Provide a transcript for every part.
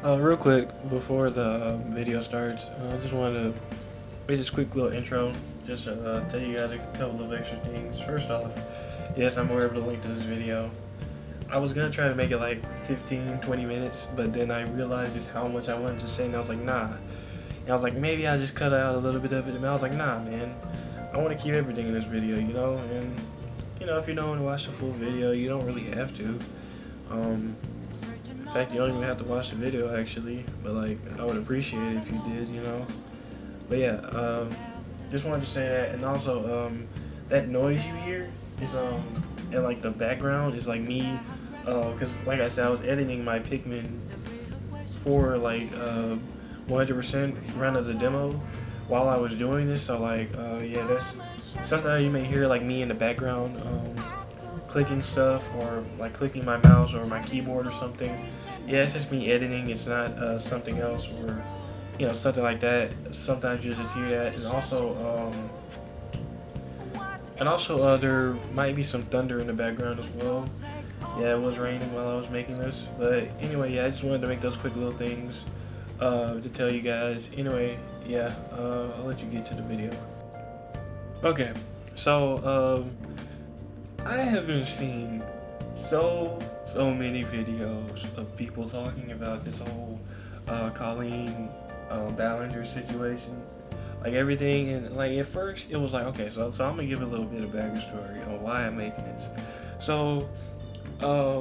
Real quick, before the video starts, I just wanted to make this quick little intro. Just tell you guys a couple of extra things. First off, yes, I'm aware of the length of this video. I was gonna try to make it like 15, 20 minutes, but then I realized just how much I wanted to say, and I was like, nah. And I was like, maybe I'll just cut out a little bit of it, and I was like, nah, man. I want to keep everything in this video, you know? And, if you don't want to watch the full video, you don't really have to. In fact, you don't even have to watch the video actually, but like I would appreciate it if you did. But yeah, just wanted to say that, and also that noise you hear is and like the background is like me, cause like I said, I was editing my Pikmin for like 100% run of the demo while I was doing this. So like yeah, that's sometimes you may hear like me in the background. Clicking stuff or like clicking my mouse or my keyboard or something. Yeah, it's just me editing. It's not something else or something like that. Sometimes you just hear that, and also there might be some thunder in the background as well. Yeah, it was raining while I was making this, but anyway, yeah, I just wanted to make those quick little things to tell you guys. Anyway, yeah, I'll let you get to the video. Okay, so I have been seeing so many videos of people talking about this whole Colleen Ballinger situation, like everything, and like at first it was like okay, so I'm gonna give a little bit of backstory on why I'm making this. So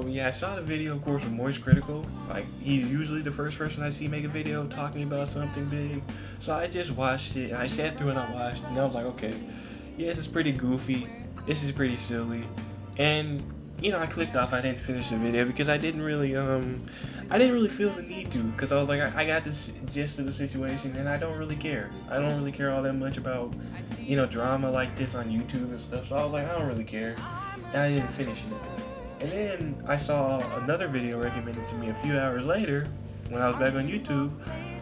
yeah, I saw the video, of course, with Moist Critical. Like he's usually the first person I see make a video talking about something big, so I just watched it. I sat through and I watched, it, and I was like, okay, yeah, this is pretty goofy. This is pretty silly, and I clicked off. I didn't finish the video because I didn't really feel the need to, because I was like, I got this gist of the situation, and I don't really care. I don't really care all that much about drama like this on YouTube and stuff. So I was like, I don't really care, and I didn't finish it. And then I saw another video recommended to me a few hours later when I was back on YouTube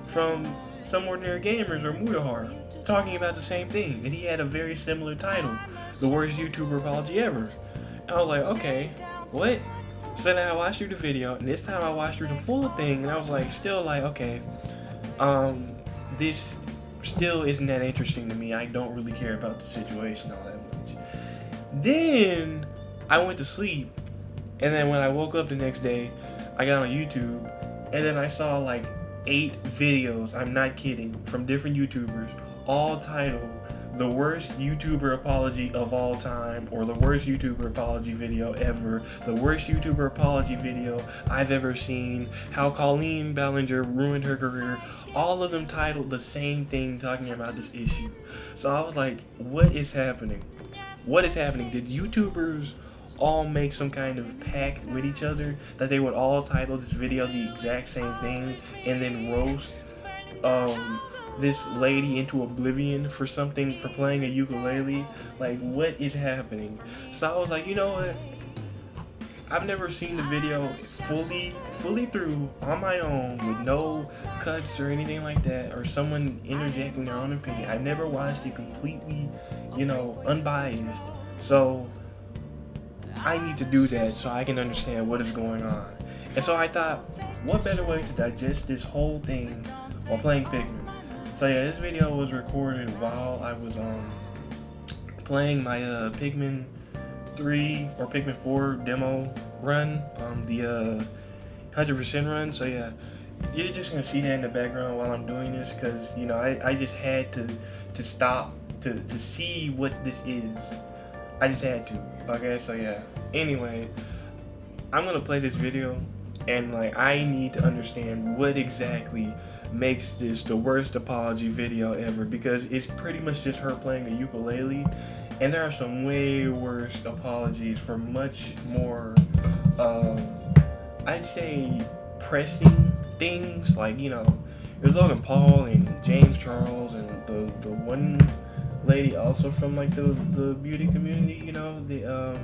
from Some Ordinary Gamers or Mudahar talking about the same thing, and he had a very similar title, the worst YouTuber apology ever. And I was like, okay, what? So then I watched through the video, and this time I watched through the full thing, and I was like, still like, okay, this still isn't that interesting to me. I don't really care about the situation all that much. Then I went to sleep, and then when I woke up the next day, I got on YouTube, and then I saw like 8 videos, I'm not kidding, from different YouTubers, all titled the worst YouTuber apology of all time, or the worst YouTuber apology video ever, the worst YouTuber apology video I've ever seen, how Colleen Ballinger ruined her career, all of them titled the same thing talking about this issue. So I was like, what is happening? What is happening? Did YouTubers all make some kind of pact with each other that they would all title this video the exact same thing and then roast this lady into oblivion for playing a ukulele? Like, what is happening? So I was like, you know what? I've never seen the video fully through on my own with no cuts or anything like that, or someone interjecting their own opinion. I never watched it completely, unbiased. So I need to do that so I can understand what is going on. And so I thought, what better way to digest this whole thing while playing Pikmin? So yeah, this video was recorded while I was playing my Pikmin 3 or Pikmin 4 demo run, the 100% run. So yeah, you're just gonna see that in the background while I'm doing this, because I just had to stop to see what this is. I just had to. Okay, so yeah. Anyway, I'm gonna play this video, and like I need to understand what exactly makes this the worst apology video ever, because it's pretty much just her playing the ukulele, and there are some way worse apologies for much more I'd say pressing things, like there's Logan Paul and James Charles and the one lady also from like the beauty community, I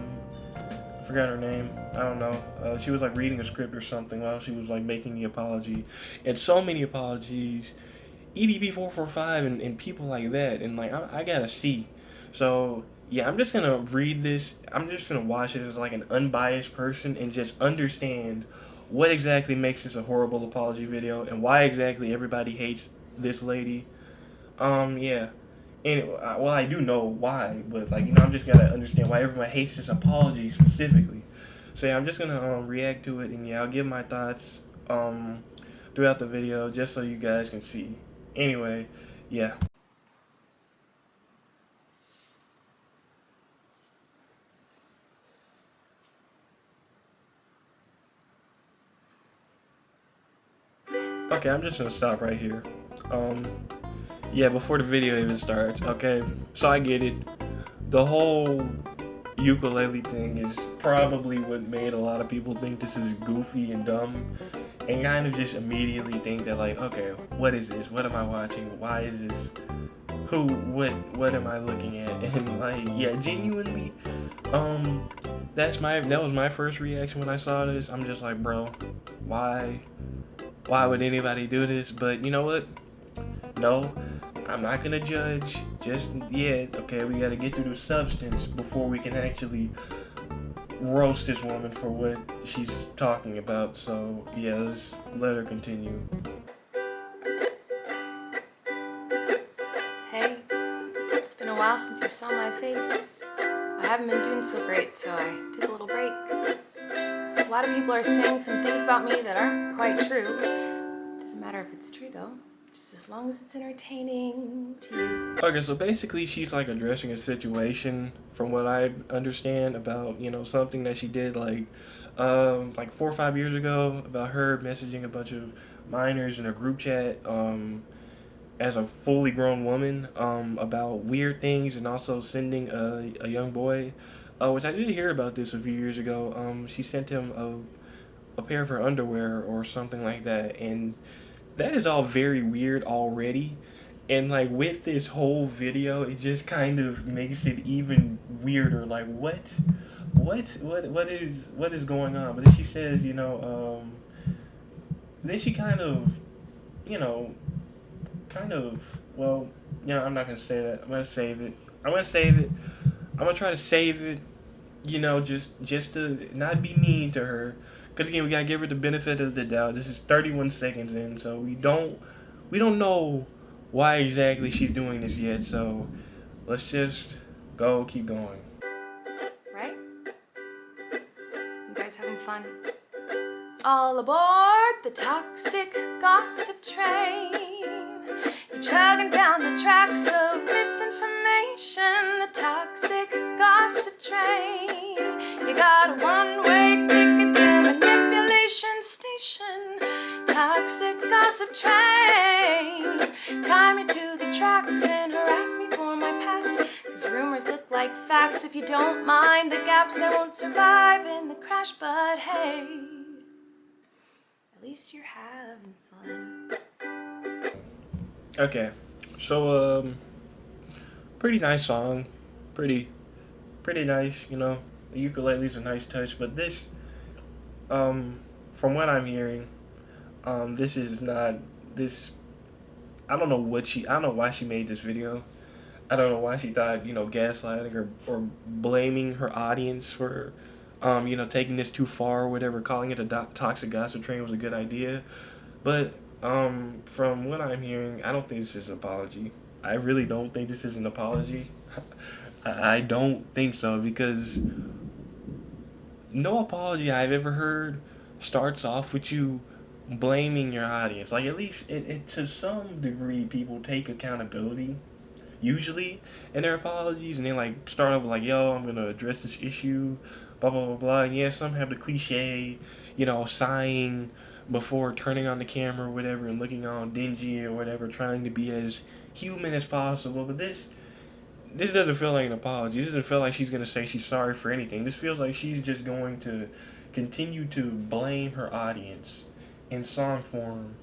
forgot her name. I don't know. She was like reading a script or something while she was like making the apology, and so many apologies. EDP445 and people like that, and like I gotta see. So yeah, I'm just gonna read this. I'm just gonna watch it as like an unbiased person and just understand what exactly makes this a horrible apology video, and why exactly everybody hates this lady. Yeah. Anyway, well, I do know why, but like, I'm just gotta understand why everyone hates this apology specifically. So yeah, I'm just gonna react to it, and yeah, I'll give my thoughts throughout the video just so you guys can see. Anyway, yeah. Okay, I'm just gonna stop right here. Um, yeah, before the video even starts. Okay, so I get it. The whole ukulele thing is probably what made a lot of people think this is goofy and dumb, and kind of just immediately think that like, okay, what is this? What am I watching? Why is this? Who? What am I looking at? And like, yeah, genuinely, um, that was my first reaction when I saw this. I'm just like, bro, why? Why would anybody do this? But you know what? No, I'm not gonna judge just yet. Okay, we gotta get through the substance before we can actually roast this woman for what she's talking about. So yeah, let's let her continue. Hey, it's been a while since you saw my face. I haven't been doing so great, so I took a little break. So a lot of people are saying some things about me that aren't quite true. Doesn't matter if it's true though, just as long as it's entertaining to you. Okay, so basically she's like addressing a situation from what I understand about, something that she did like 4 or 5 years ago about her messaging a bunch of minors in a group chat as a fully grown woman about weird things, and also sending a young boy, which I did hear about this a few years ago. She sent him a pair of her underwear or something like that, and that is all very weird already. And like with this whole video, it just kind of makes it even weirder. Like what is going on? But then she says, then she kind of, you know, kind of, well, I'm not gonna say that. I'm gonna save it. I'm gonna save it. I'm gonna try to save it. Just to not be mean to her, because again, we gotta give her the benefit of the doubt. This is 31 seconds in, so we don't know why exactly she's doing this yet. So let's just keep going. Right? You guys having fun? All aboard the toxic gossip train. You're chugging down the tracks of misinformation. The toxic gossip train. You got a one-way ticket to manipulation station. Toxic gossip train. Tie me to the tracks and harass me for my past. Cause rumors look like facts. If you don't mind the gaps, I won't survive in the crash. But hey, at least you're having fun. Okay, so pretty nice song, pretty nice. The ukulele's a nice touch, but this, from what I'm hearing, this is not this. I don't know I don't know why she made this video. I don't know why she thought, gaslighting or blaming her audience for, taking this too far or whatever, calling it a toxic gossip train was a good idea. But, from what I'm hearing, I don't think this is an apology. I really don't think this is an apology. I don't think so, because no apology I've ever heard starts off with you blaming your audience. Like, at least to some degree, people take accountability usually in their apologies, and they like start off like, yo, I'm gonna address this issue, blah blah blah blah. And yeah, some have the cliche, sighing before turning on the camera or whatever, and looking all dingy or whatever, trying to be as human as possible. But this doesn't feel like an apology. This doesn't feel like she's gonna say she's sorry for anything. This feels like she's just going to continue to blame her audience in song form,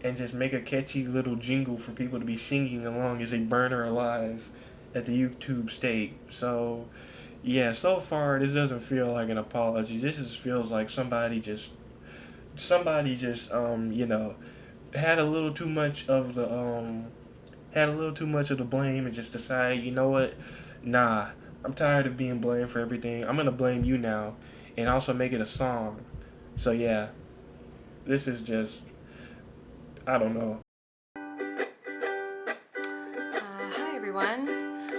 and just make a catchy little jingle for people to be singing along as they burn her alive at the YouTube stake. So, yeah, so far this doesn't feel like an apology. This just feels like somebody just had a little too much of the blame, and just decided, you know what, nah, I'm tired of being blamed for everything. I'm gonna blame you now, and also make it a song. So yeah, This is just, I don't know. Hi everyone.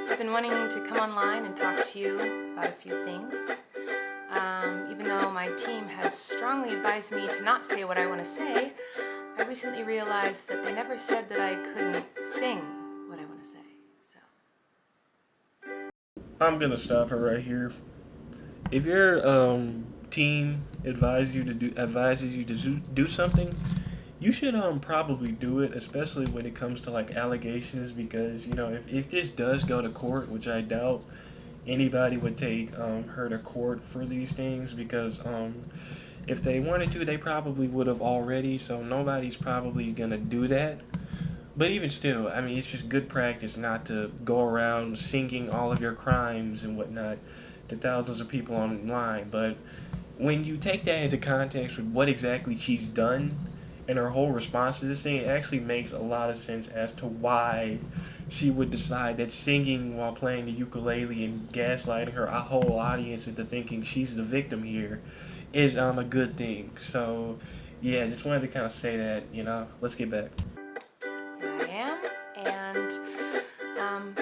I've been wanting to come online and talk to you about a few things. Even though my team has strongly advised me to not say what I want to say, I recently realized that they never said that I couldn't sing what I want to say. So I'm gonna stop her right here. If your team advises you to do something, you should probably do it, especially when it comes to like allegations, because you know if this does go to court, which I doubt anybody would take her to court for these things, because if they wanted to, they probably would have already. So nobody's probably gonna do that. But even still, I mean, it's just good practice not to go around singing all of your crimes and whatnot to thousands of people online. But when you take that into context with what exactly she's done and her whole response to this thing, it actually makes a lot of sense as to why she would decide that singing while playing the ukulele and gaslighting her whole audience into thinking she's the victim here is a good thing. So, yeah, just wanted to kind of say that, you know. Let's get back. here I am, and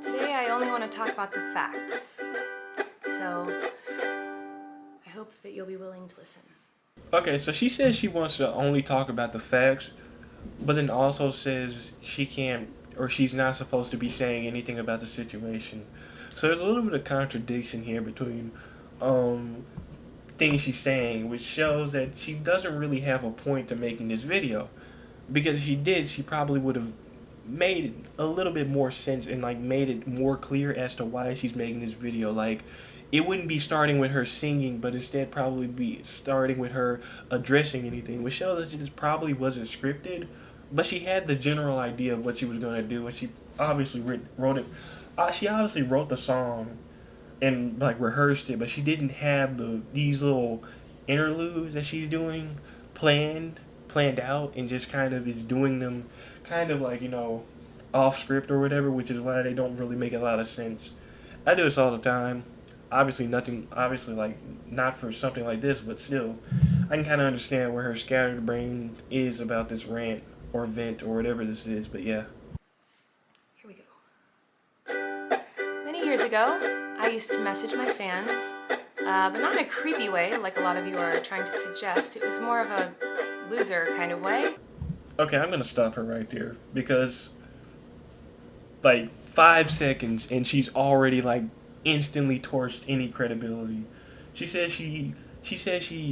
today I only want to talk about the facts. So I hope that you'll be willing to listen. Okay, so she says she wants to only talk about the facts, but then also says she can't or she's not supposed to be saying anything about the situation. So there's a little bit of contradiction here between um, things she's saying, which shows that she doesn't really have a point to making this video. Because if she did, she probably would have made a little bit more sense and like made it more clear as to why she's making this video. Like it wouldn't be starting with her singing, but instead probably be starting with her addressing anything, which shows that this probably wasn't scripted. But she had the general idea of what she was going to do, and she obviously wrote it. She obviously wrote the song and like rehearsed it, but she didn't have these little interludes that she's doing planned out, and just kind of is doing them kind of like, you know, off script or whatever, which is why they don't really make a lot of sense. I do this all the time. Obviously like not for something like this, but still I can kind of understand where her scattered brain is about this rant or vent or whatever this is. But yeah. Here we go. Many years ago, I used to message my fans, but not in a creepy way like a lot of you are trying to suggest. It was more of a loser kind of way. Okay, I'm gonna stop her right there because like 5 seconds and she's already like instantly torched any credibility. She said she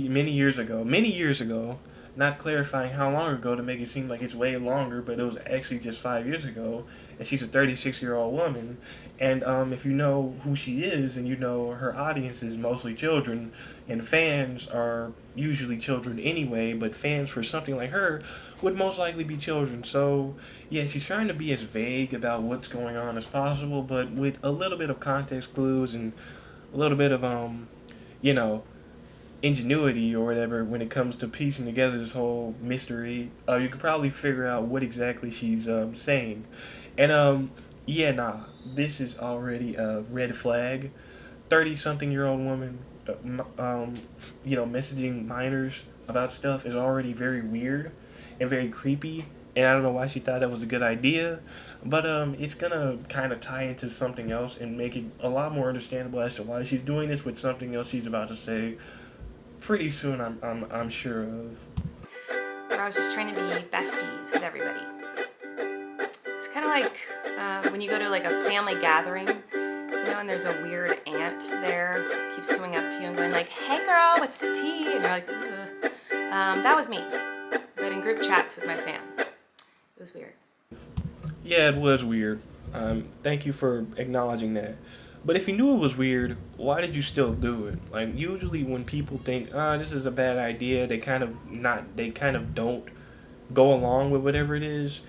many years ago, not clarifying how long ago to make it seem like it's way longer, but it was actually just 5 years ago, and she's a 36-year-old woman. And if you know who she is and you know her audience is mostly children, and fans are usually children anyway, but fans for something like her would most likely be children. So, yeah, she's trying to be as vague about what's going on as possible, but with a little bit of context clues and a little bit of, you know, ingenuity or whatever when it comes to piecing together this whole mystery. You could probably figure out what exactly she's saying. And, yeah, nah, this is already a red flag. 30-something-year-old woman, you know, messaging minors about stuff is already very weird and very creepy. And I don't know why she thought that was a good idea, but it's gonna kind of tie into something else and make it a lot more understandable as to why she's doing this with something else she's about to say pretty soon. I'm sure of. Where I was just trying to be besties with everybody. It's kind of like when you go to like a family gathering, you know, and there's a weird aunt there, keeps coming up to you and going like, "Hey girl, what's the tea?" And you're like, "Ugh." That was me, but in group chats with my fans. It was weird. Yeah, it was weird. Thank you for acknowledging that. But if you knew it was weird, why did you still do it? Like usually when people think, this is a bad idea, they kind of don't go along with whatever it is.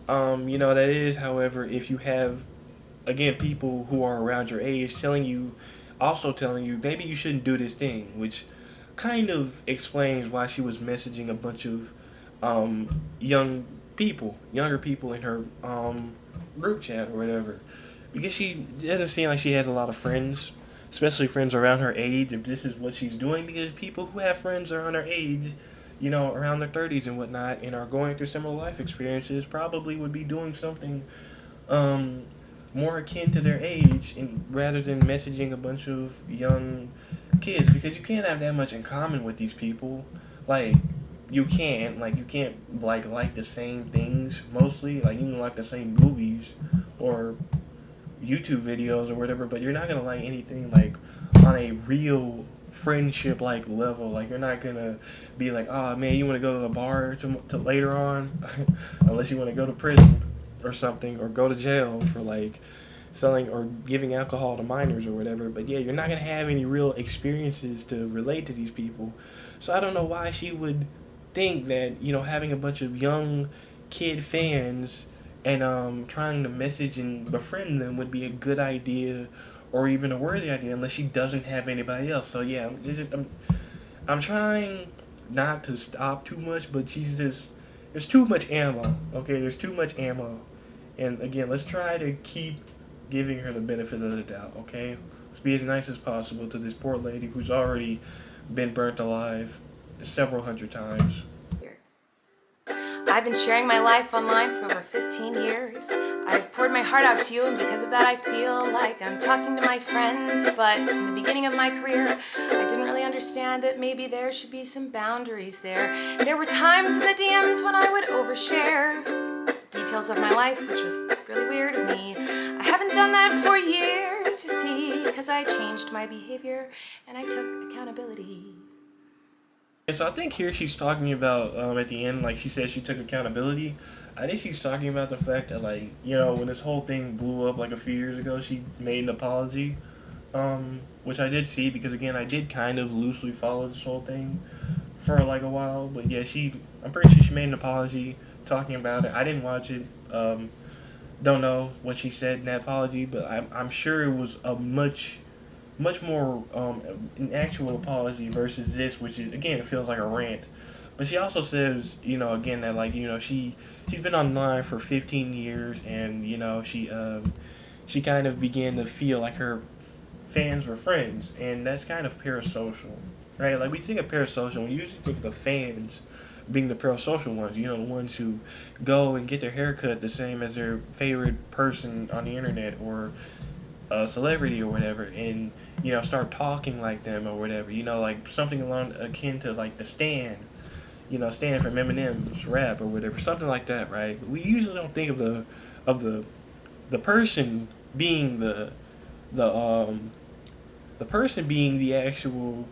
You know, that is, however, if you have again people who are around your age also telling you maybe you shouldn't do this thing, which kind of explains why she was messaging a bunch of younger people in her group chat or whatever, because she doesn't seem like she has a lot of friends, especially friends around her age. If this is what she's doing, because people who have friends around her age around their 30s and whatnot, and are going through similar life experiences, probably would be doing something um, more akin to their age, and rather than messaging a bunch of young kids, because you can't have that much in common with these people. Like, you can't like the same things mostly. Like, you can like the same movies or YouTube videos or whatever, but you're not gonna like anything like on a real friendship like level. Like, you're not gonna be like, oh man, you want to go to the bar to later on, unless you want to go to prison or something, or go to jail for like selling or giving alcohol to minors or whatever. But yeah, you're not gonna have any real experiences to relate to these people. So I don't know why she would think that having a bunch of young kid fans and trying to message and befriend them would be a good idea or even a worthy idea unless she doesn't have anybody else. So yeah, I'm trying not to stop too much, but there's too much ammo. Okay, there's too much ammo, and again, let's try to keep giving her the benefit of the doubt. Okay, let's be as nice as possible to this poor lady who's already been burnt alive several hundred times. I've been sharing my life online for over 15 years. I've poured my heart out to you, and because of that I feel like I'm talking to my friends. But in the beginning of my career, I didn't really understand that maybe there should be some boundaries there. There were times in the DMs when I would overshare details of my life, which was really weird of me. I haven't done that for years, you see, because I changed my behavior and I took accountability. And so I think here she's talking about at the end, like she says she took accountability. I think she's talking about the fact that, like, when this whole thing blew up like a few years ago, she made an apology, which I did see because again I did kind of loosely follow this whole thing for like a while. But yeah, I'm pretty sure she made an apology talking about it. I didn't watch it. Don't know what she said in that apology, but I'm sure it was a much more an actual apology versus this, which is again it feels like a rant. But she also says, again that like she's been online for 15 years, and she kind of began to feel like her fans were friends, and that's kind of parasocial, right? Like we think of parasocial, we usually think of the fans being the parasocial ones, the ones who go and get their haircut the same as their favorite person on the internet or a celebrity or whatever, and start talking like them or whatever, like something along akin to like the Stan from Eminem's rap or whatever, something like that, right? But we usually don't think of the person being the person being the actual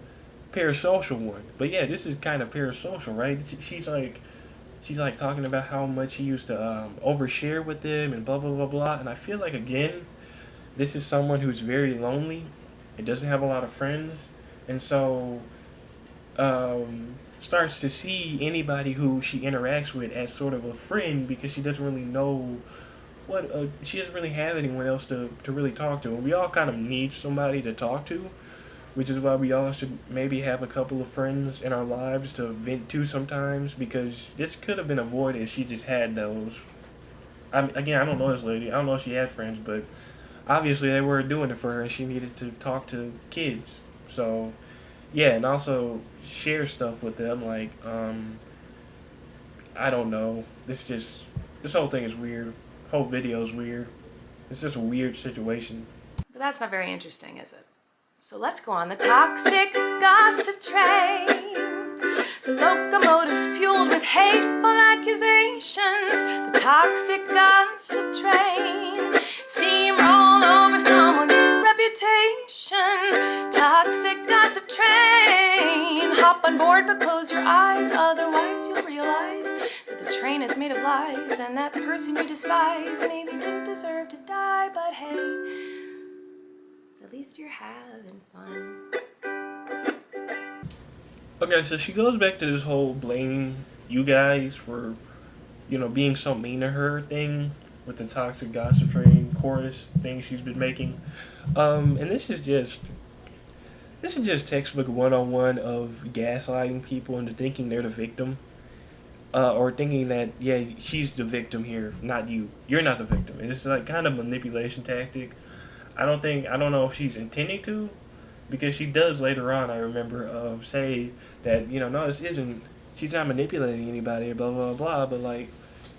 parasocial one. But yeah, this is kind of parasocial, right? She's like talking about how much she used to overshare with them and blah blah blah blah. And I feel like again, this is someone who's very lonely and doesn't have a lot of friends, and so starts to see anybody who she interacts with as sort of a friend because she doesn't really know she doesn't really have anyone else to really talk to. And we all kind of need somebody to talk to, which is why we all should maybe have a couple of friends in our lives to vent to sometimes, because this could have been avoided if she just had those. Again, I don't know this lady. I don't know if she had friends, but obviously they were doing it for her and she needed to talk to kids. So, yeah, and also share stuff with them. Like, I don't know. This whole thing is weird. Whole video is weird. It's just a weird situation. But that's not very interesting, is it? So let's go on the toxic gossip train. The locomotive's fueled with hateful accusations. The toxic gossip train. Steamroll over someone's reputation. Toxic gossip train. Hop on board but close your eyes, otherwise you'll realize that the train is made of lies, and that person you despise maybe didn't deserve to die, but hey, at least you're having fun. Okay, so she goes back to this whole blaming you guys for, being so mean to her thing with the toxic gossip train chorus thing she's been making. And this is just textbook 101 of gaslighting people into thinking they're the victim. Or thinking that, yeah, she's the victim here, not you. You're not the victim. It's like kind of manipulation tactic. I don't know if she's intending to, because she does later on, I remember, say that, no, this isn't she's not manipulating anybody, blah blah blah. But like,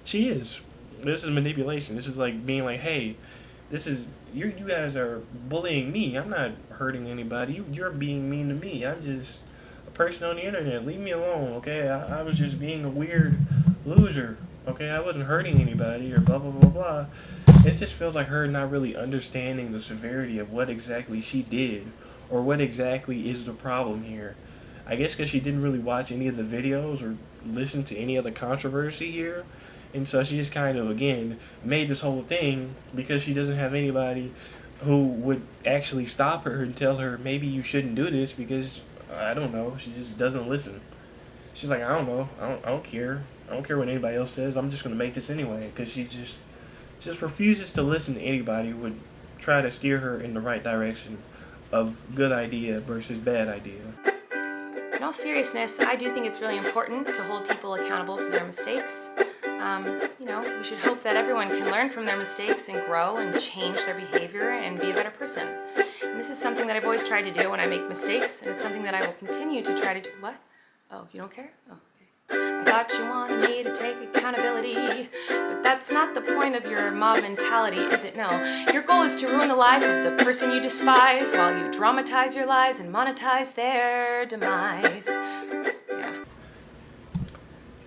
she is. This is manipulation. This is like being like, hey, this is you guys are bullying me. I'm not hurting anybody. You're being mean to me. I'm just a person on the internet. Leave me alone, okay? I was just being a weird loser, okay? I wasn't hurting anybody or blah blah blah blah. It just feels like her not really understanding the severity of what exactly she did or what exactly is the problem here. I guess because she didn't really watch any of the videos or listen to any of the controversy here. And so she just kind of, again, made this whole thing because she doesn't have anybody who would actually stop her and tell her, maybe you shouldn't do this because, I don't know, she just doesn't listen. She's like, I don't know, I don't care. I don't care what anybody else says. I'm just going to make this anyway. Because she just refuses to listen to anybody who would try to steer her in the right direction of good idea versus bad idea. In all seriousness, I do think it's really important to hold people accountable for their mistakes. We should hope that everyone can learn from their mistakes and grow and change their behavior and be a better person. And this is something that I've always tried to do when I make mistakes, and it's something that I will continue to try to do. What? Oh, you don't care? Oh, okay. I thought you wanted me to take accountability, but that's not the point of your mob mentality, is it? No. Your goal is to ruin the life of the person you despise while you dramatize your lies and monetize their demise.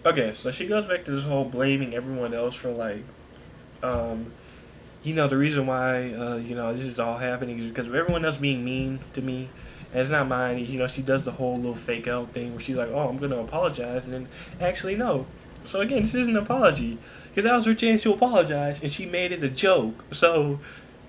Okay, so she goes back to this whole blaming everyone else for like, the reason why, this is all happening is because of everyone else being mean to me. And it's not mine. She does the whole little fake out thing where she's like, oh, I'm going to apologize. And then actually, no. So again, this isn't an apology. Because that was her chance to apologize. And she made it a joke. So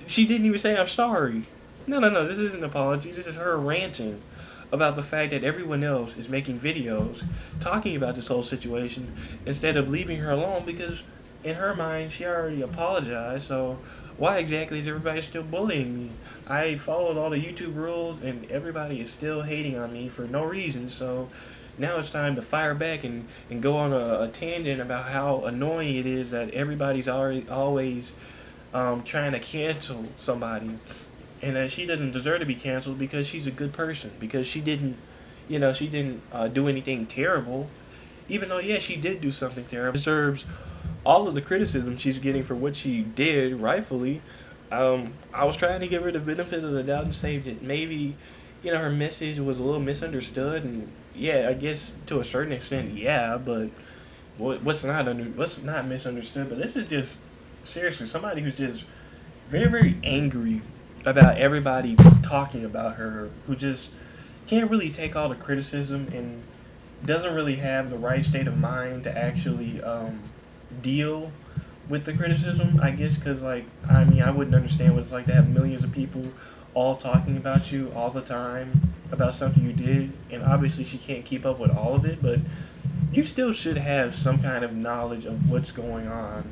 she didn't even say, I'm sorry. No. This isn't an apology. This is her ranting about the fact that everyone else is making videos talking about this whole situation instead of leaving her alone because in her mind she already apologized. So why exactly is everybody still bullying me? I followed all the YouTube rules and everybody is still hating on me for no reason. So now it's time to fire back and go on a tangent about how annoying it is that everybody's always trying to cancel somebody. And that she doesn't deserve to be canceled because she's a good person. Because she didn't do anything terrible. Even though, yeah, she did do something terrible. She deserves all of the criticism she's getting for what she did, rightfully. I was trying to give her the benefit of the doubt and say that maybe, her message was a little misunderstood. And, yeah, I guess to a certain extent, yeah. But what's not misunderstood? But this is just, seriously, somebody who's just very, very angry about everybody talking about her, who just can't really take all the criticism and doesn't really have the right state of mind to actually deal with the criticism, I guess, because, I wouldn't understand what it's like to have millions of people all talking about you all the time about something you did, and obviously she can't keep up with all of it, but you still should have some kind of knowledge of what's going on.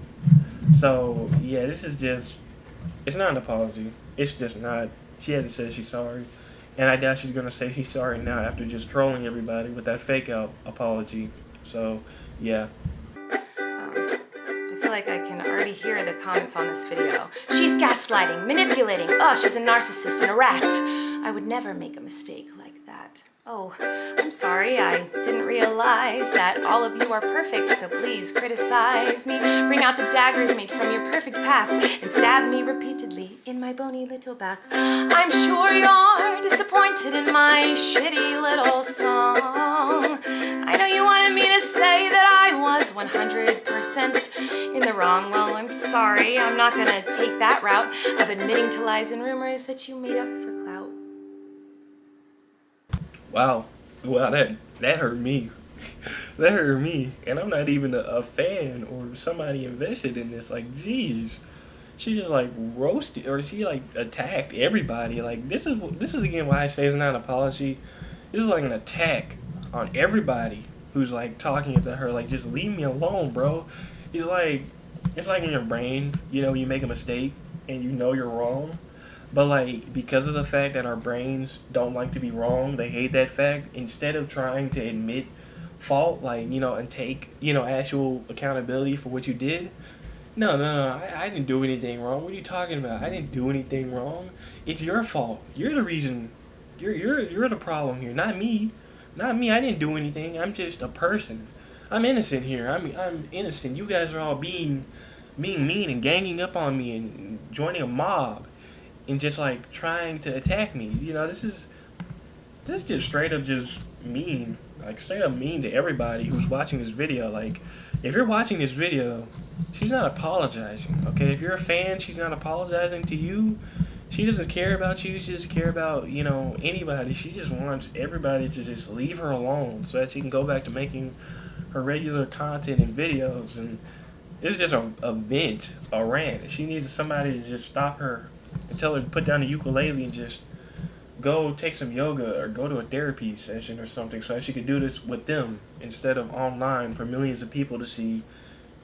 So, yeah, this is just, it's not an apology. It's just not. She had to say she's sorry. And I doubt she's going to say she's sorry now after just trolling everybody with that fake out apology. So, yeah. I feel like I can already hear the comments on this video. She's gaslighting, manipulating. Oh, she's a narcissist and a rat. I would never make a mistake like that. Oh, I'm sorry, I didn't realize that all of you are perfect, so please criticize me. Bring out the daggers made from your perfect past and stab me repeatedly in my bony little back. I'm sure you're disappointed in my shitty little song. I know you wanted me to say that I was 100% in the wrong. Well, I'm sorry, I'm not gonna take that route of admitting to lies and rumors that you made up for clout. Wow, that hurt me. That hurt me. And I'm not even a fan or somebody invested in this. Like, jeez. She just, roasted, or she, attacked everybody. This is again why I say it's not an apology. This is, an attack on everybody who's, talking about her. Just leave me alone, bro. It's like in your brain, you make a mistake and you're wrong. But, because of the fact that our brains don't like to be wrong, they hate that fact, instead of trying to admit fault, and take, actual accountability for what you did. No, I didn't do anything wrong. What are you talking about? I didn't do anything wrong. It's your fault. You're the reason. You're the problem here, not me. Not me. I didn't do anything. I'm just a person. I'm innocent here. I'm innocent. You guys are all being mean and ganging up on me and joining a mob and just like trying to attack me. You know, this is just straight up just mean. Like straight up mean to everybody who's watching this video. Like, if you're watching this video, she's not apologizing. Okay, if you're a fan, she's not apologizing to you. She doesn't care about you. She doesn't care about, you know, anybody. She just wants everybody to just leave her alone so that she can go back to making her regular content and videos. And it's just a vent, a rant. She needed somebody to just stop her and tell her to put down the ukulele and just go take some yoga or go to a therapy session or something so that she could do this with them instead of online for millions of people to see.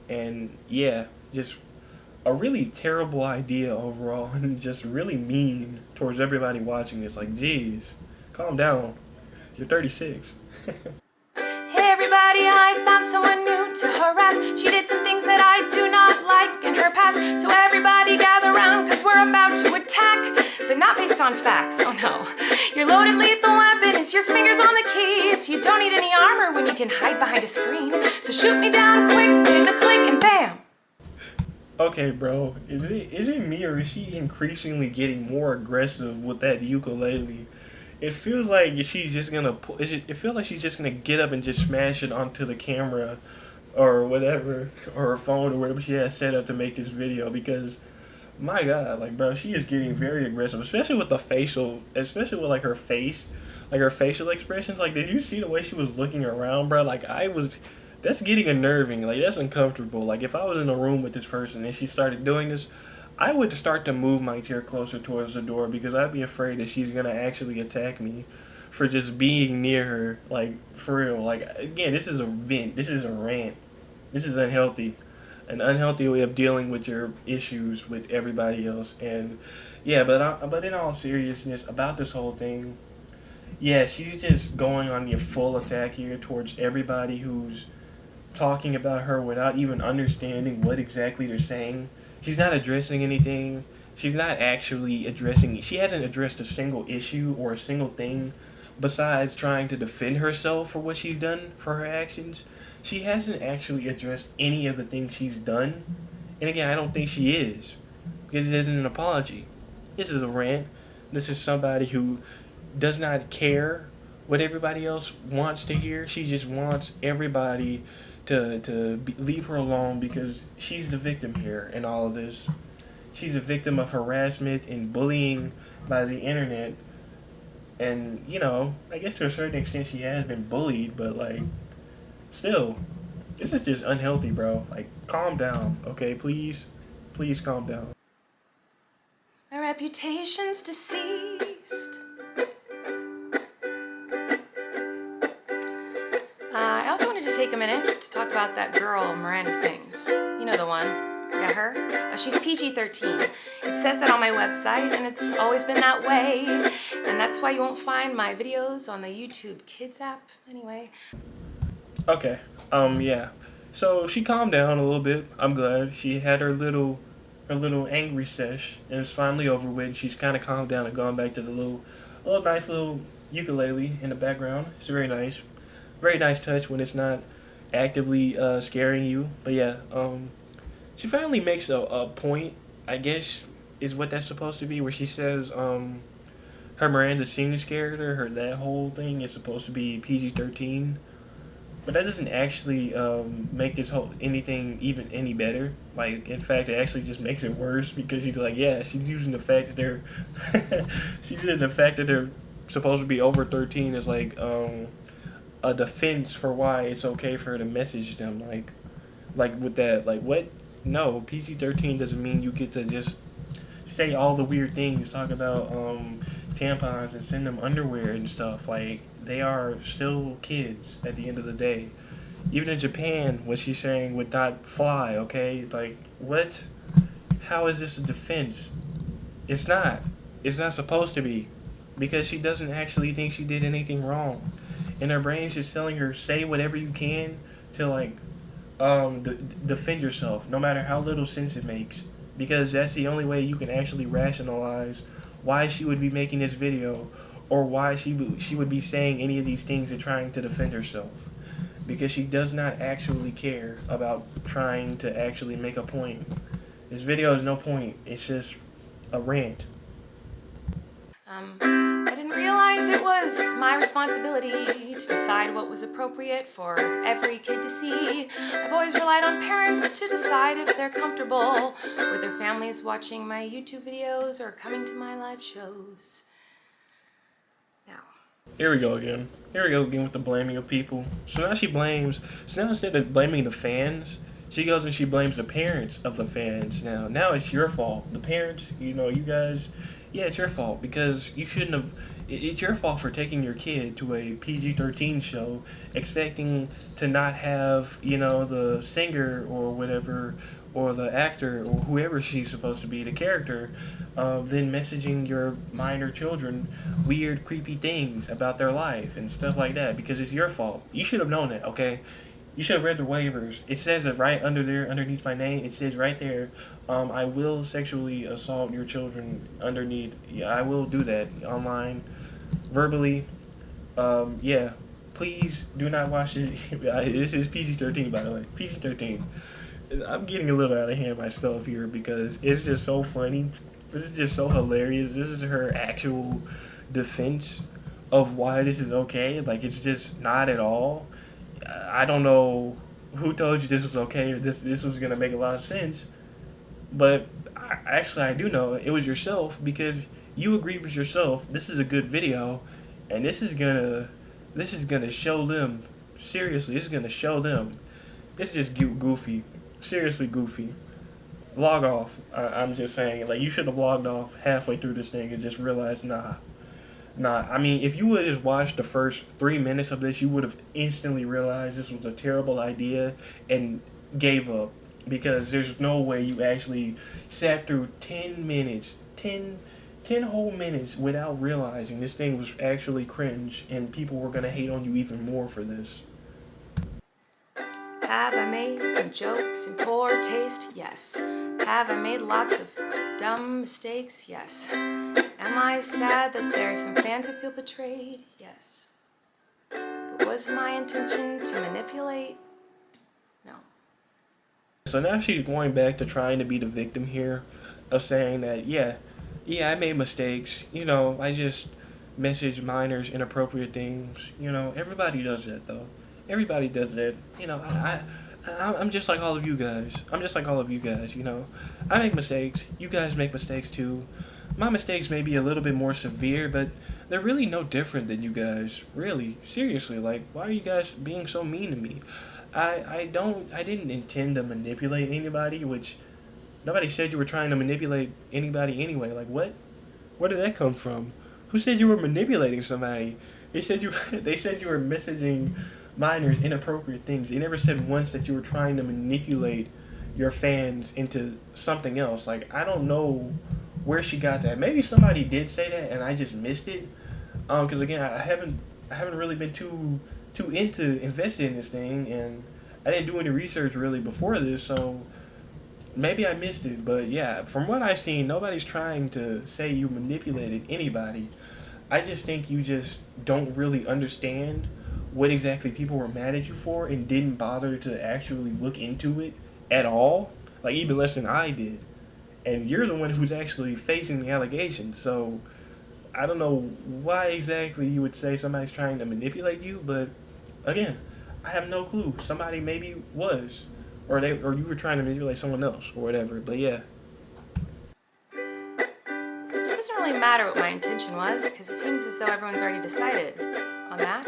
And yeah, just a really terrible idea overall and just really mean towards everybody watching this. Like, geez, calm down. You're 36. Hey everybody, I found someone new to harass. She did some things that I do not like in her past. So everybody gather round, cause we're about to attack. But not based on facts, oh no. Your loaded lethal weapon is your fingers on the keys. You don't need any armor when you can hide behind a screen. So shoot me down quick with a click and bam. Okay, bro, is it me or is she increasingly getting more aggressive with that ukulele? It feels like she's just gonna. It feels like she's just gonna get up and just smash it onto the camera, or whatever, or her phone or whatever she has set up to make this video. Because, my God, like, bro, she is getting very aggressive, especially with especially with like her face, like her facial expressions. Like, did you see the way she was looking around, bro? Like, that's getting unnerving. Like, that's uncomfortable. Like, if I was in a room with this person and she started doing this, I would start to move my chair closer towards the door because I'd be afraid that she's going to actually attack me for just being near her. Like, for real. Like, again, this is a vent. This is a rant. This is unhealthy. An unhealthy way of dealing with your issues with everybody else. And, yeah, but in all seriousness, about this whole thing, yeah, she's just going on the full attack here towards everybody who's talking about her without even understanding what exactly they're saying. She's not addressing anything. She's not actually addressing. She hasn't addressed a single issue or a single thing besides trying to defend herself for what she's done for her actions. She hasn't actually addressed any of the things she's done. And again, I don't think she is because it isn't an apology. This is a rant. This is somebody who does not care what everybody else wants to hear. She just wants everybody to leave her alone because she's the victim here in all of this. She's a victim of harassment and bullying by the internet. And, you know, I guess to a certain extent she has been bullied, but, like, still, this is just unhealthy, bro. Like, calm down, okay? Please calm down. My reputation's deceased. I also wanted to take a minute to talk about that girl Miranda Sings. You know the one. Yeah, her. She's PG-13. It says that on my website, and it's always been that way. And that's why you won't find my videos on the YouTube Kids app. Anyway. Okay. Yeah. So she calmed down a little bit. I'm glad. She had her little angry sesh, and it's finally over with. She's kind of calmed down and gone back to the little nice little ukulele in the background. It's very nice. Very nice touch when it's not actively scaring you. But yeah, she finally makes a point, I guess, is what that's supposed to be, where she says her Miranda Sings character, that whole thing is supposed to be PG-13. But that doesn't actually make this whole anything even any better. Like, in fact, it actually just makes it worse because she's like, yeah, she's using the fact that they're supposed to be over 13 as like a defense for why it's okay for her to message them. Like with that, like, what? No, PG-13 doesn't mean you get to just say all the weird things, talk about tampons and send them underwear and stuff. Like, they are still kids at the end of the day. Even in Japan, what she's saying would not fly, okay? Like, what? How is this a defense? It's not. It's not supposed to be. Because she doesn't actually think she did anything wrong. And her brain's just telling her, say whatever you can to, like, defend yourself, no matter how little sense it makes. Because that's the only way you can actually rationalize why she would be making this video, or why she would be saying any of these things and trying to defend herself, because she does not actually care about trying to actually make a point. This video is no point. It's just a rant. I didn't realize it was my responsibility to decide what was appropriate for every kid to see. I've always relied on parents to decide if they're comfortable with their families watching my YouTube videos or coming to my live shows. Now, Here we go again. Here we go again with the blaming of people. So now she blames. So now instead of blaming the fans, she goes and she blames the parents of the fans. Now it's your fault. The parents, you guys. Yeah, it's your fault because you shouldn't have. It's your fault for taking your kid to a PG-13 show, expecting to not have the singer or whatever, or the actor or whoever she's supposed to be, the character, then messaging your minor children weird, creepy things about their life and stuff like that because it's your fault. You should have known that, okay? You should have read the waivers. It says it right under there, underneath my name. It says right there, I will sexually assault your children underneath. Yeah, I will do that online, verbally. Yeah. Please do not watch it. This is PG-13, by the way. PG-13. I'm getting a little out of hand myself here because it's just so funny. This is just so hilarious. This is her actual defense of why this is okay. Like, it's just not at all. I don't know who told you this was okay or this was gonna make a lot of sense, but I do know it was yourself because you agreed with yourself. This is a good video, and this is gonna show them. Seriously, this is gonna show them. It's just goofy, seriously goofy. Log off. I'm just saying, like, you should have logged off halfway through this thing and just realized, nah. I mean, if you would have just watched the first 3 minutes of this, you would have instantly realized this was a terrible idea and gave up. Because there's no way you actually sat through 10 minutes, 10 whole minutes without realizing this thing was actually cringe and people were going to hate on you even more for this. have I made some jokes in poor taste? Yes. Have I made lots of dumb mistakes? Yes. Am I sad that there are some fans who feel betrayed? Yes. But was my intention to manipulate? No. So now she's going back to trying to be the victim here of saying that, yeah, I made mistakes. I just message minors inappropriate things. Everybody does that, though. Everybody does that. I'm just like all of you guys. I make mistakes. You guys make mistakes, too. My mistakes may be a little bit more severe, but they're really no different than you guys. Really. Seriously. Like, why are you guys being so mean to me? I didn't intend to manipulate anybody, which nobody said you were trying to manipulate anybody anyway. Like, what? Where did that come from? Who said you were manipulating somebody? They said you were messaging minors inappropriate things. They never said once that you were trying to manipulate your fans into something else. Like, I don't know where she got that. Maybe somebody did say that and I just missed it. Because again, I haven't really been too into investing in this thing, and I didn't do any research really before this, so maybe I missed it. But yeah, from what I've seen, nobody's trying to say you manipulated anybody. I just think you just don't really understand what exactly people were mad at you for and didn't bother to actually look into it at all, like even less than I did. And you're the one who's actually facing the allegation, so I don't know why exactly you would say somebody's trying to manipulate you, but again, I have no clue. Somebody maybe was, or you were trying to manipulate someone else or whatever. But yeah. It doesn't really matter what my intention was, because it seems as though everyone's already decided on that.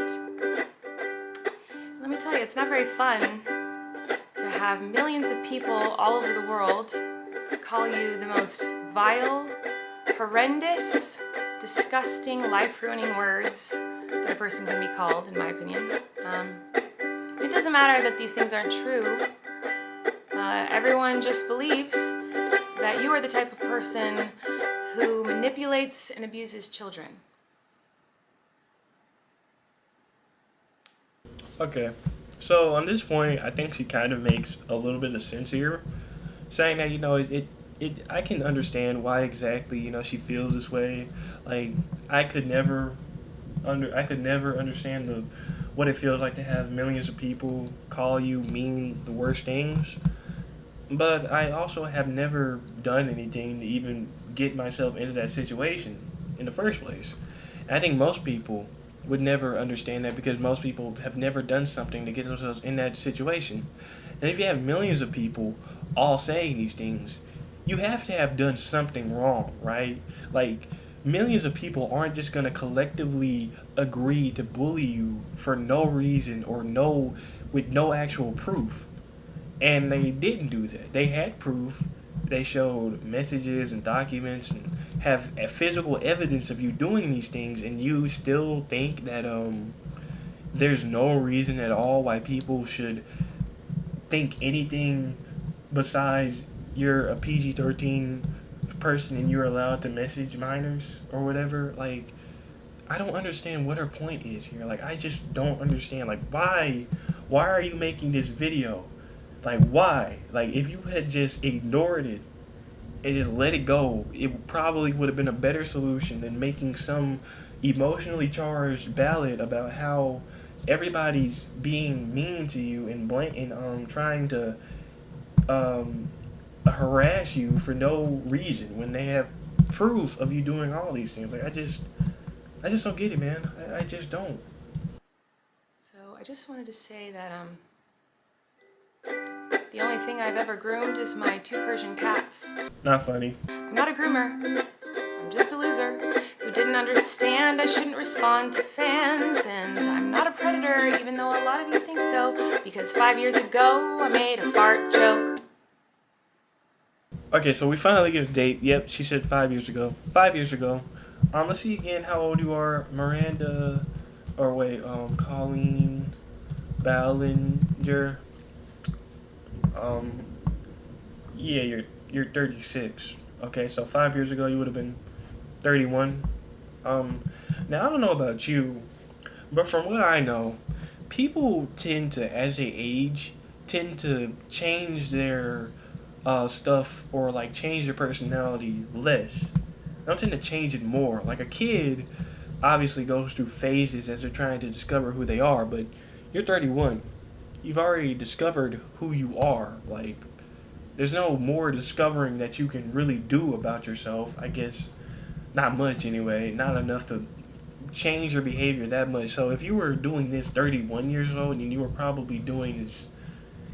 Let me tell you, it's not very fun to have millions of people all over the world call you the most vile, horrendous, disgusting, life-ruining words that a person can be called, in my opinion. It doesn't matter that these things aren't true. Everyone just believes that you are the type of person who manipulates and abuses children. Okay. So on this point, I think she kind of makes a little bit of sense here, saying that I can understand why exactly, she feels this way. Like, I could never I could never understand the what it feels like to have millions of people call you mean the worst things. But I also have never done anything to even get myself into that situation in the first place. And I think most people would never understand that because most people have never done something to get themselves in that situation. And if you have millions of people all saying these things, you have to have done something wrong, right? Like, millions of people aren't just going to collectively agree to bully you for no reason or with no actual proof. And they didn't do that. They had proof. They showed messages and documents and have a physical evidence of you doing these things, and you still think that there's no reason at all why people should think anything besides you're a PG-13 person and you're allowed to message minors or whatever. Like, I don't understand what her point is here. Like, I just don't understand. Like, why are you making this video? Like, why? Like, if you had just ignored it and just let it go, it probably would have been a better solution than making some emotionally charged ballad about how everybody's being mean to you and trying to um harass you for no reason when they have proof of you doing all these things. Like, I just don't get it, man. I just don't. So I just wanted to say that the only thing I've ever groomed is my 2 Persian cats. Not funny. I'm not a groomer. I'm just a loser who didn't understand I shouldn't respond to fans. And I'm not a predator, even though a lot of you think so, because 5 years ago I made a fart joke. Okay, so we finally get a date. Yep, she said 5 years ago. 5 years ago. Let's see again how old you are, Miranda. Or wait, Colleen Ballinger. Um, yeah, you're 36. Okay, so 5 years ago you would have been 31. Now I don't know about you, but from what I know, people tend to, as they age, tend to change their stuff or like change their personality less. They don't tend to change it more. Like a kid obviously goes through phases as they're trying to discover who they are, but you're 31. You've already discovered who you are. Like, there's no more discovering that you can really do about yourself. I guess not much anyway. Not enough to change your behavior that much. So if you were doing this 31 years old and you were probably doing this,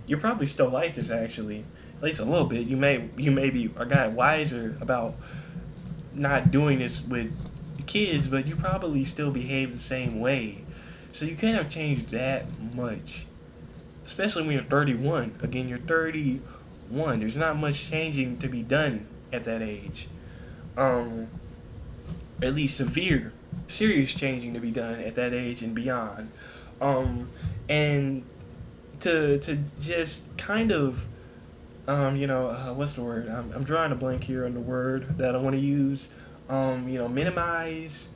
you're probably still like this actually. At least a little bit. You may be a guy wiser about not doing this with kids, but you probably still behave the same way. So you can't have changed that much. Especially when you're 31. Again, you're 31. There's not much changing to be done at that age. At least serious changing to be done at that age and beyond. And to just kind of what's the word? I'm drawing a blank here on the word that I want to use. Minimize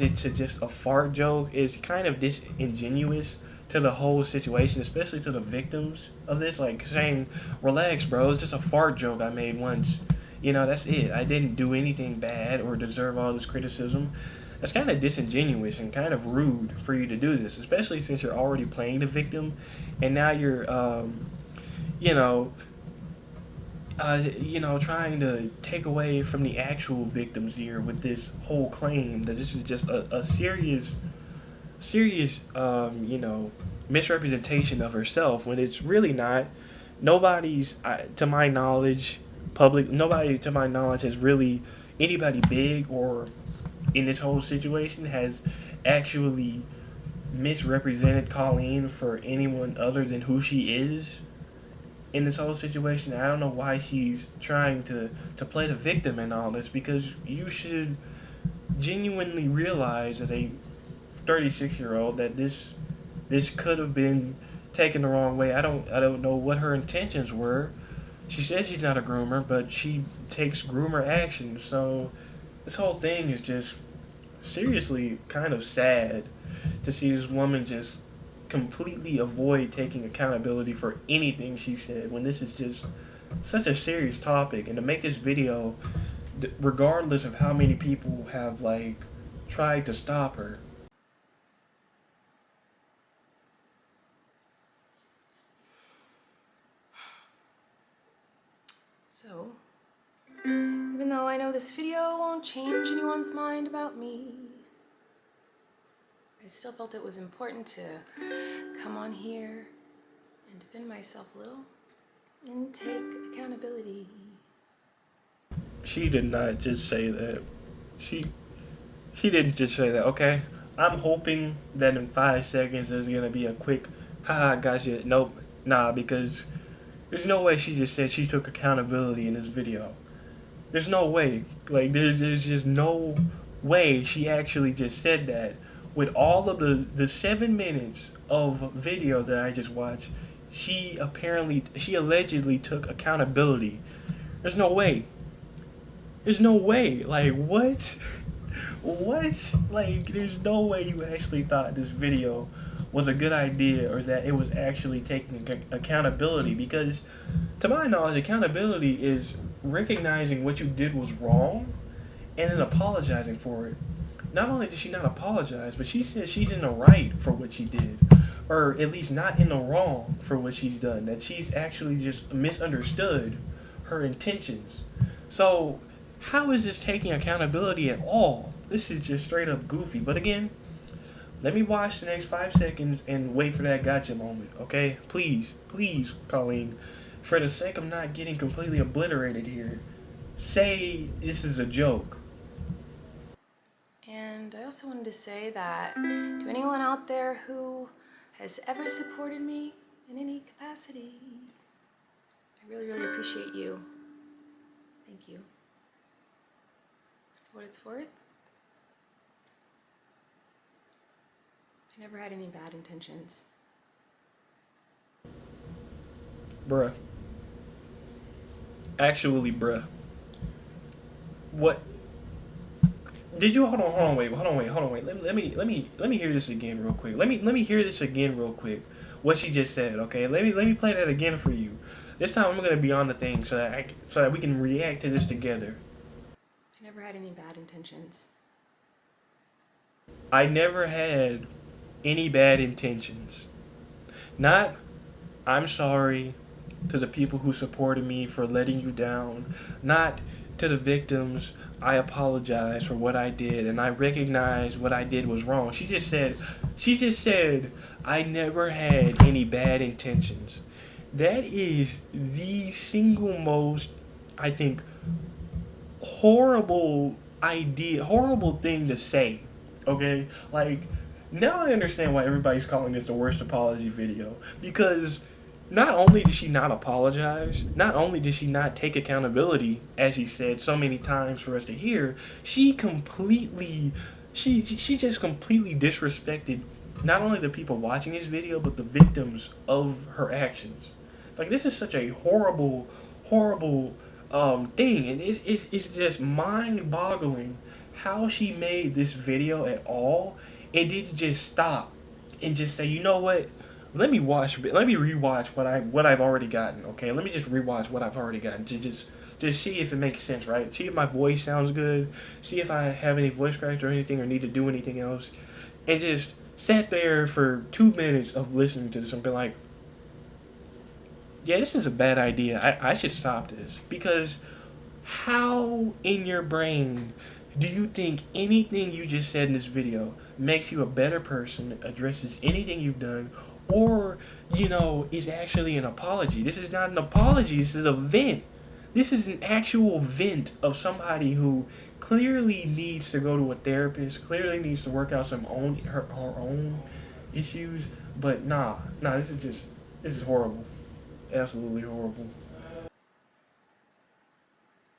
it to just a fart joke is kind of disingenuous to the whole situation, especially to the victims of this. Like saying, "Relax, bro. It's just a fart joke I made once. That's it. I didn't do anything bad or deserve all this criticism." That's kind of disingenuous and kind of rude for you to do this, especially since you're already playing the victim, and now you're you know, trying to take away from the actual victims here with this whole claim that this is just a serious, misrepresentation of herself when it's really not. Nobody's, to my knowledge, nobody to my knowledge has really, anybody big or in this whole situation has actually misrepresented Colleen for anyone other than who she is in this whole situation. I don't know why she's trying to play the victim in all this, because you should genuinely realize as a 36-year-old that this could have been taken the wrong way. I don't know what her intentions were. She says she's not a groomer, but she takes groomer action. So this whole thing is just seriously kind of sad to see this woman just completely avoid taking accountability for anything she said when this is just such a serious topic, and to make this video, regardless of how many people have like tried to stop her. So, even though I know this video won't change anyone's mind about me, I still felt it was important to come on here and defend myself a little and take accountability. She did not just say that. She didn't just say that, okay? I'm hoping that in 5 seconds there's gonna be a quick, haha, gotcha. Nope, nah, because there's no way she just said she took accountability in this video. There's no way. Like, there's just no way she actually just said that. With all of the 7 minutes of video that I just watched, she allegedly took accountability. There's no way. There's no way. Like, what? What? Like, there's no way you actually thought this video was a good idea or that it was actually taking accountability, because to my knowledge, accountability is recognizing what you did was wrong and then apologizing for it. Not only did she not apologize, but she said she's in the right for what she did, or at least not in the wrong for what she's done, that she's actually just misunderstood her intentions. So how is this taking accountability at all? This is just straight up goofy. But again, let me watch the next 5 seconds and wait for that gotcha moment, okay? Please, please, Colleen, for the sake of not getting completely obliterated here, say this is a joke. And I also wanted to say that to anyone out there who has ever supported me in any capacity, I really, really appreciate you. Thank you. For what it's worth, I never had any bad intentions. Bruh. Actually, bruh. What? Did you hold on, wait. Let me hear this again real quick. Let me hear this again real quick. What she just said, okay? Let me play that again for you. This time I'm gonna be on the thing so that we can react to this together. I never had any bad intentions. I never had any bad intentions. Not, I'm sorry to the people who supported me for letting you down. Not to the victims, I apologize for what I did and I recognize what I did was wrong. She just said, I never had any bad intentions. That is the single most, I think, horrible thing to say. Okay? Like, now I understand why everybody's calling this the worst apology video. Because not only did she not apologize, not only did she not take accountability, as she said so many times for us to hear, she just completely disrespected not only the people watching this video, but the victims of her actions. Like, this is such a horrible thing, and it's just mind-boggling how she made this video at all and didn't just stop and just say, you know what? Let me rewatch what I've already gotten. Okay, let me just rewatch what I've already gotten to just see if it makes sense, right? See if my voice sounds good. See if I have any voice cracks or anything or need to do anything else. And just sat there for 2 minutes of listening to something like, yeah, this is a bad idea. I should stop this. Because how in your brain do you think anything you just said in this video makes you a better person, addresses anything you've done, or, is actually an apology? This is not an apology. This is a vent. This is an actual vent of somebody who clearly needs to go to a therapist, clearly needs to work out her own issues. But nah, this is horrible. Absolutely horrible.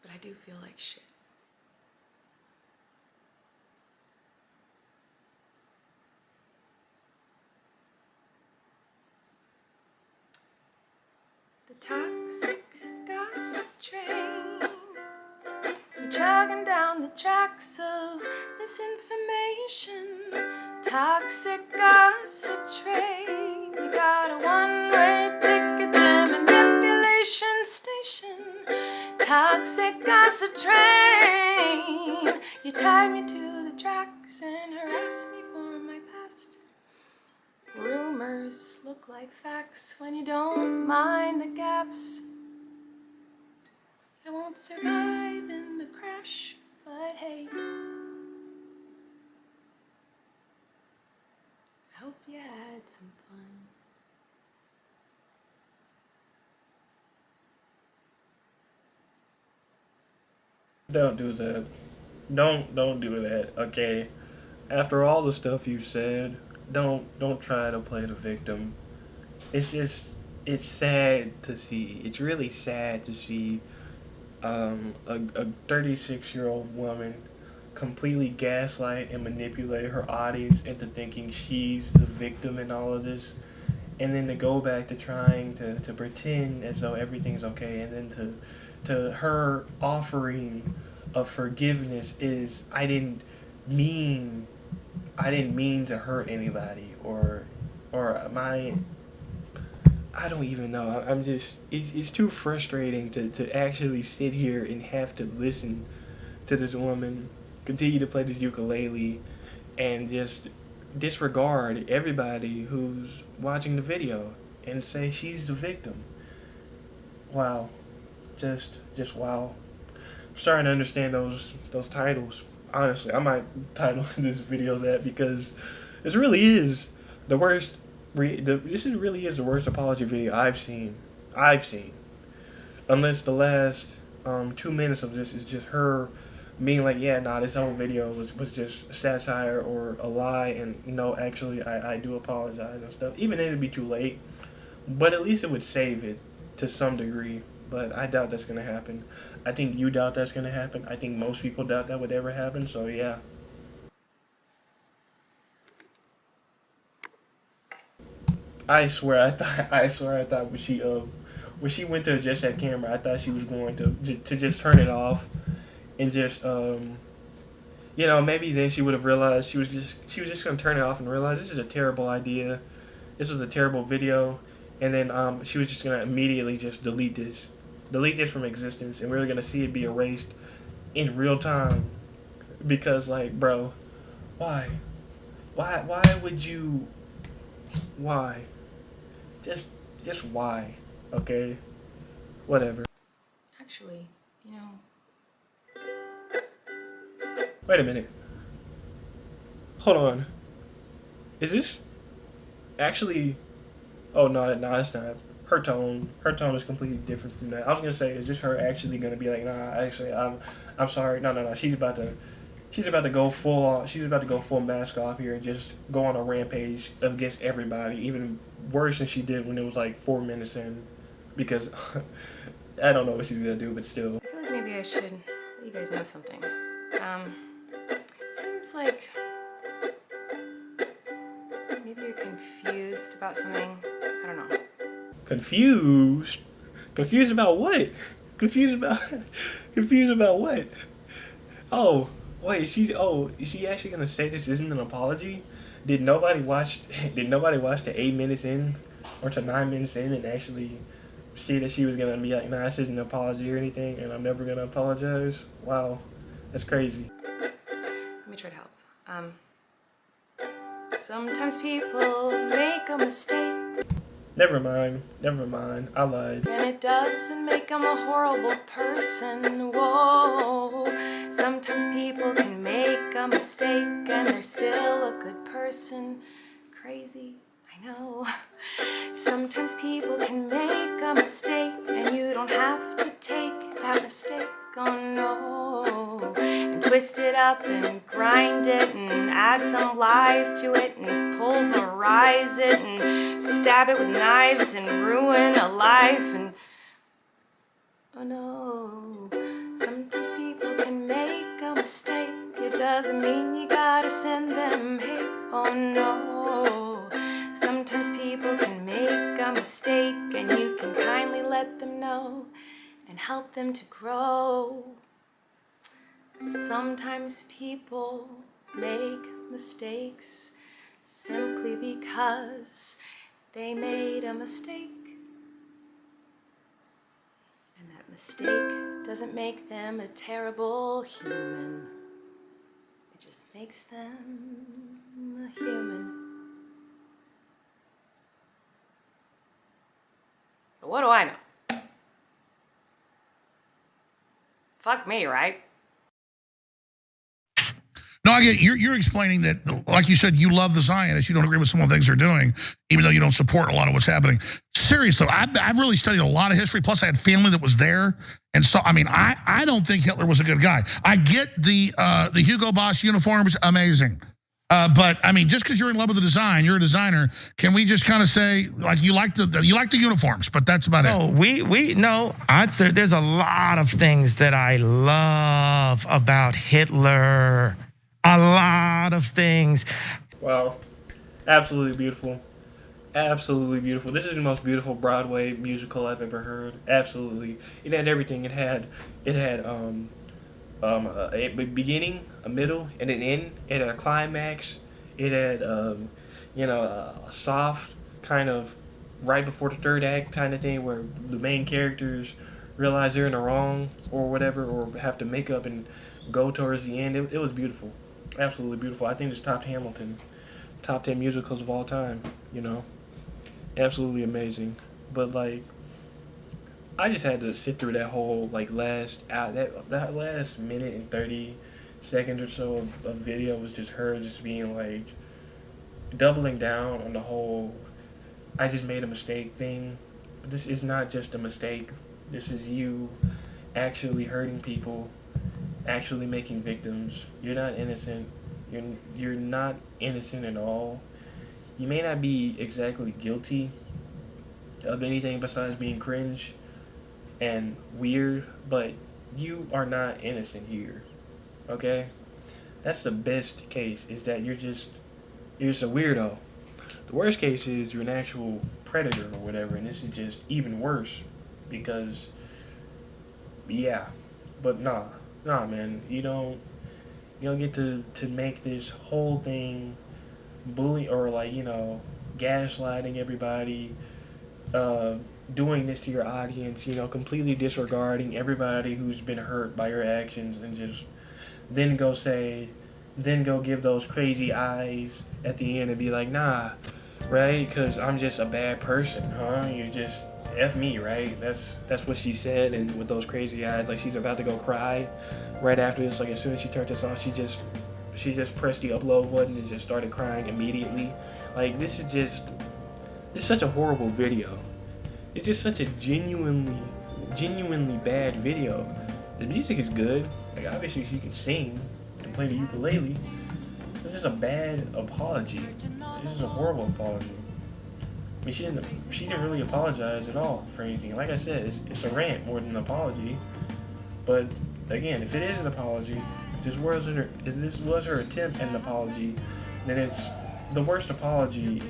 But I do feel like shit. The toxic gossip train, chugging down the tracks of misinformation. Toxic gossip train, you got a one-way ticket to manipulation station. toxic gossip train. You tied me to the tracks and harassed me for my past. Rumors look like facts when you don't mind the gaps. I won't survive in the crash, but hey, I hope you had some fun. Don't do that. Don't do that. Okay. After all the stuff you said, don't try to play the victim. It's sad to see. It's really sad to see a 36-year-old woman completely gaslight and manipulate her audience into thinking she's the victim in all of this, and then to go back to trying to pretend as though everything's okay, and then to her offering of forgiveness is mean I didn't mean to hurt anybody, or my I don't even know. I'm just it's too frustrating to actually sit here and have to listen to this woman continue to play this ukulele and just disregard everybody who's watching the video and say she's the victim. Wow. Just wow. I'm starting to understand those titles. Honestly, I might title this video that, because this really is the worst. Really is the worst apology video I've seen. Unless the last 2 minutes of this is just her being like, yeah, nah, this whole video was just satire or a lie, and no, actually, I do apologize and stuff. Even then, it'd be too late, but at least it would save it to some degree. But I doubt that's gonna happen. I think you doubt that's gonna happen. I think most people doubt that would ever happen. So yeah. I swear I thought when she went to adjust that camera, I thought she was going to just turn it off and just maybe then she would have realized she was just gonna turn it off and realize this is a terrible idea. This was a terrible video, and then she was just gonna immediately just delete this from existence, and we were gonna see it be erased in real time. Because, like, bro, why would you, why, just why? Okay, whatever. Actually, you know, Wait a minute, hold on, is this actually, oh no, it's not. Her tone is completely different from that. I was gonna say, is this her actually gonna be like, nah, actually, I'm sorry, no, she's about to go full on, she's about to go full mask off here and just go on a rampage against everybody, even worse than she did when it was like 4 minutes in, because I don't know what she's gonna do, but still. I feel like maybe I should let you guys know something. It seems like maybe you're confused about something. I don't know. Confused? Confused about what? Confused about what? Oh, wait, is she actually gonna say this isn't an apology? Did nobody watch to 8 minutes in or to 9 minutes in and actually see that she was gonna be like, nah, this isn't an apology or anything, and I'm never gonna apologize? Wow. That's crazy. Let me try to help. Sometimes people make a mistake. Never mind. I lied. And it doesn't make them a horrible person. Whoa. Sometimes people can make a mistake and they're still a good person. Crazy, I know. Sometimes people can make a mistake and you don't have to take that mistake. Oh no. And twist it up and grind it and add some lies to it and pulverize it and stab it with knives and ruin a life. And oh no. Sometimes people can make a mistake. It doesn't mean you gotta send them hate. Oh no. Sometimes people can make a mistake and you can kindly let them know and help them to grow. Sometimes people make mistakes simply because they made a mistake. And that mistake doesn't make them a terrible human. It just makes them a human. But what do I know? Fuck me, right? No, I get you're explaining that, like you said, you love the Zionists. You don't agree with some of the things they're doing, even though you don't support a lot of what's happening. Seriously, I've really studied a lot of history. Plus, I had family that was there, and so I mean, I don't think Hitler was a good guy. I get the Hugo Boss uniforms, amazing, but I mean, just because you're in love with the design, you're a designer. Can we just kind of say like you like the uniforms, but that's about it? No. There's a lot of things that I love about Hitler. A lot of things. Wow. Absolutely beautiful. Absolutely beautiful. This is the most beautiful Broadway musical I've ever heard. Absolutely. It had everything. It had a beginning, a middle, and an end. It had a climax. It had a soft kind of right before the third act kind of thing where the main characters realize they're in the wrong or whatever, or have to make up and go towards the end. It was beautiful. Absolutely beautiful. I think it's topped Hamilton. Top 10 musicals of all time, you know. Absolutely amazing. But like I just had to sit through that whole like last that last minute and 30 seconds or so of video was just her just being like doubling down on the whole I just made a mistake thing. But this is not just a mistake. This is you actually hurting people, actually making victims. You're not innocent. You're not innocent at all. You may not be exactly guilty of anything besides being cringe and weird, but you are not innocent here. Okay? That's the best case, is that you're just a weirdo. The worst case is you're an actual predator or whatever, and this is just even worse because yeah. But nah, man. You don't get to make this whole thing bully or like, gaslighting everybody, doing this to your audience, completely disregarding everybody who's been hurt by your actions, and just then go give those crazy eyes at the end and be like, nah, right? Because I'm just a bad person, huh? You just F me, right? That's what she said, and with those crazy eyes, like she's about to go cry right after this. Like as soon as she turned this off, she just pressed the upload button and just started crying immediately. Like this is such a horrible video. It's just such a genuinely bad video. The music is good. Like obviously she can sing and play the ukulele. This is a bad apology. This is a horrible apology. I mean, she didn't really apologize at all for anything. Like I said, it's a rant more than an apology. But again, if it is an apology, if this was her attempt at an apology, then it's the worst apology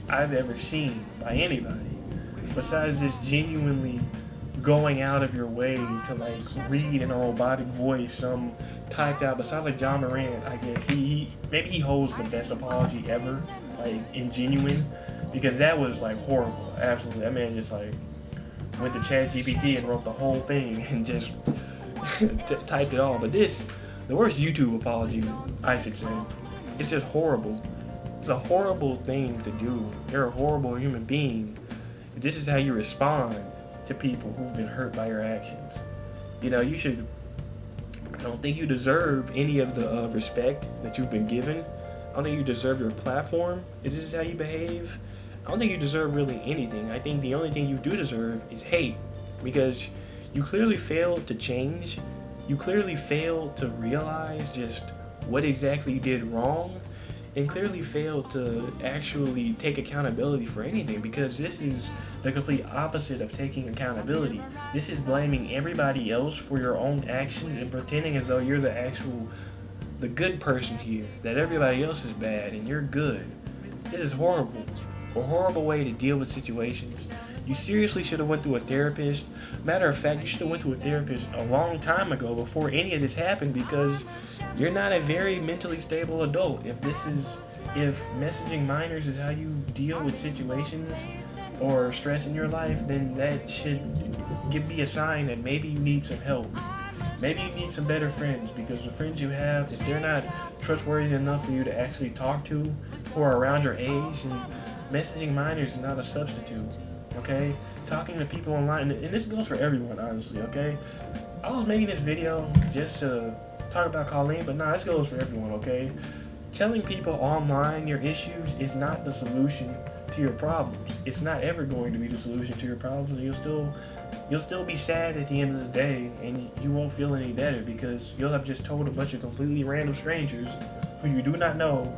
I've ever seen by anybody. Besides just genuinely going out of your way to like read in a robotic voice some typed out. Besides like John Moran, I guess he holds the best apology ever, like in genuine. Because that was like horrible, absolutely. That man just like went to ChatGPT and wrote the whole thing and just typed it all. But the worst YouTube apology, I should say, it's just horrible. It's a horrible thing to do. You're a horrible human being. This is how you respond to people who've been hurt by your actions. I don't think you deserve any of the respect that you've been given. I don't think you deserve your platform. If this is how you behave, I don't think you deserve really anything. I think the only thing you do deserve is hate, because you clearly failed to change. You clearly failed to realize just what exactly you did wrong, and clearly failed to actually take accountability for anything, because this is the complete opposite of taking accountability. This is blaming everybody else for your own actions and pretending as though you're the good person here, that everybody else is bad and you're good. This is horrible. A horrible way to deal with situations. You seriously should have went through a therapist. Matter of fact, you should have went to a therapist a long time ago before any of this happened, because you're not a very mentally stable adult. If messaging minors is how you deal with situations, or stress in your life, then that should give me a sign that maybe you need some help. Maybe you need some better friends, because the friends you have, if they're not trustworthy enough for you to actually talk to, who are around your age, and messaging minors is not a substitute, okay? Talking to people online, and this goes for everyone, honestly, okay? I was making this video just to talk about Colleen, but nah, this goes for everyone, okay? Telling people online your issues is not the solution to your problems. It's not ever going to be the solution to your problems. You'll still be sad at the end of the day, and you won't feel any better, because you'll have just told a bunch of completely random strangers who you do not know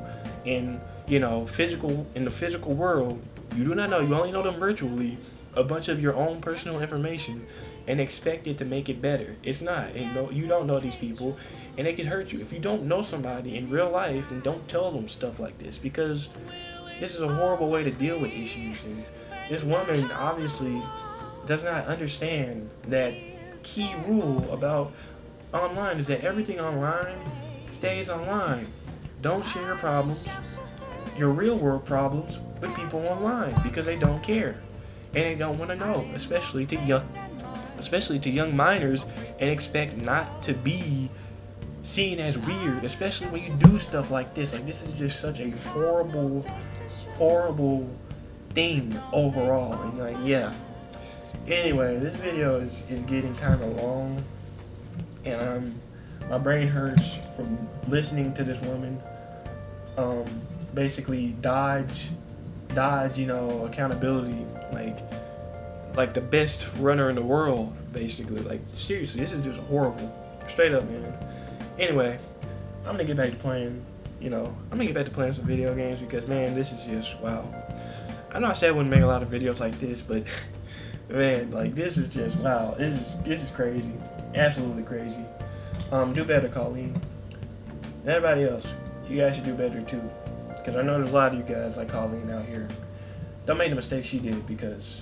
in the physical world. You do not know. You only know them virtually. A bunch of your own personal information, and expect it to make it better. It's not. And you don't know these people, and it can hurt you. If you don't know somebody in real life, then don't tell them stuff like this, because this is a horrible way to deal with issues. And this woman obviously does not understand that key rule about online is that everything online stays online. Don't share your problems, your real world problems, with people online, because they don't care and they don't want to know, especially to young minors, and expect not to be seen as weird, especially when you do stuff like this. Like, this is just such a horrible thing overall. And like, yeah. Anyway, this video is getting kind of long, and my brain hurts from listening to this woman basically dodge accountability, like the best runner in the world, basically. Like, seriously, this is just horrible, straight up, man. Anyway, I'm gonna get back to playing some video games, because man, this is just wow. I know I said I wouldn't make a lot of videos like this, but man, like, this is just wow. This is crazy, absolutely crazy. Do better, Colleen. And everybody else, you guys should do better too, because I know there's a lot of you guys like Colleen out here. Don't make the mistake she did, because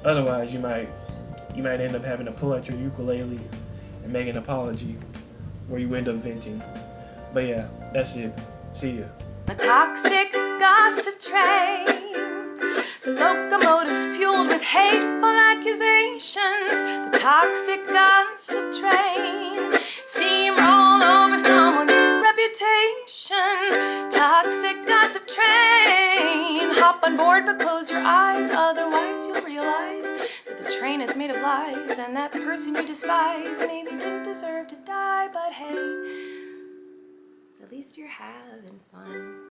otherwise you might end up having to pull out your ukulele and make an apology, where you end up venting. But yeah, that's it. See ya. The toxic gossip train, the locomotives fueled with hateful accusations. The toxic gossip train, steamroll over someone's reputation. Toxic gossip train, hop on board but close your eyes, otherwise you'll realize that the train is made of lies, and that person you despise maybe didn't deserve to die, but hey, at least you're having fun.